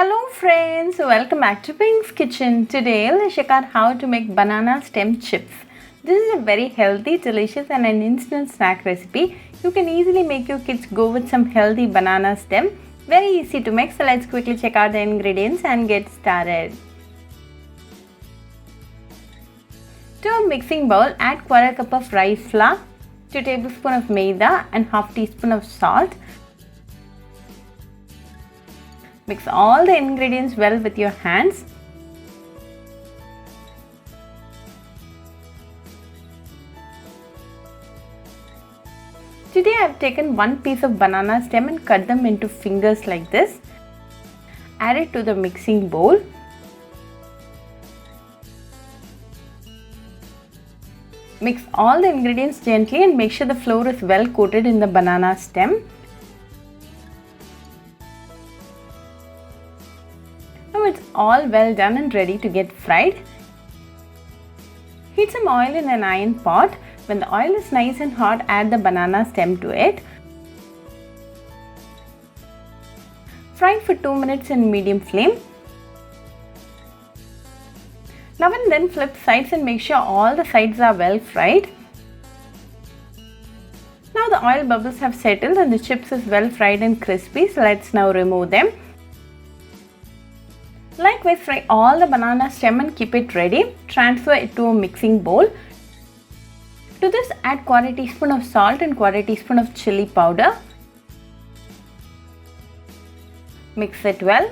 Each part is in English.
Hello friends, welcome back to Pink's Kitchen. Today let's check out how to make banana stem chips. This is a very healthy, delicious and an instant snack recipe. You can easily make your kids go with some healthy banana stem. Very easy to make, so let's quickly check out the ingredients and get started. To a mixing bowl, add 1/4 cup of rice flour, 2 tablespoons of maida and half teaspoon of salt. Mix all the ingredients well with your hands. Today I have taken one piece of banana stem and cut them into fingers like this. Add it to the mixing bowl. Mix all the ingredients gently and make sure the flour is well coated in the banana stem. Now it's all well done and ready to get fried. Heat some oil in an iron pot. When the oil is nice and hot, add the banana stem to it. Fry for 2 minutes in medium flame. Now and then flip sides and make sure all the sides are well fried. Now the oil bubbles have settled and the chips is well fried and crispy, so let's now remove them. Likewise, fry all the banana stem and keep it ready. Transfer it to a mixing bowl. To this, add 1/4 teaspoon of salt and 1/4 teaspoon of chilli powder. Mix it well.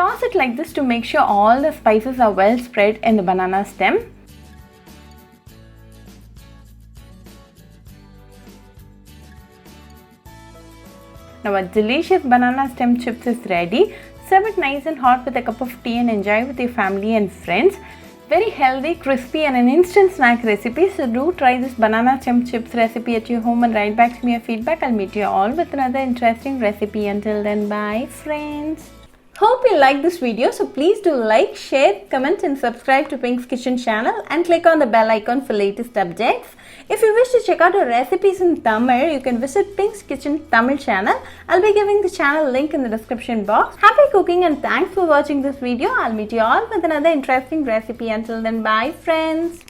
Toss it like this to make sure all the spices are well spread in the banana stem. Now our delicious banana stem chips is ready. Serve it nice and hot with a cup of tea and enjoy with your family and friends. Very healthy, crispy and an instant snack recipe. So do try this banana stem chips recipe at your home and write back to me your feedback. I'll meet you all with another interesting recipe. Until then, bye friends. Hope you like this video, so please do like, share, comment and subscribe to Pink's Kitchen channel and click on the bell icon for latest updates. If you wish to check out our recipes in Tamil, you can visit Pink's Kitchen Tamil channel. I'll be giving the channel link in the description box. Happy cooking and thanks for watching this video. I'll meet you all with another interesting recipe. Until then, bye friends.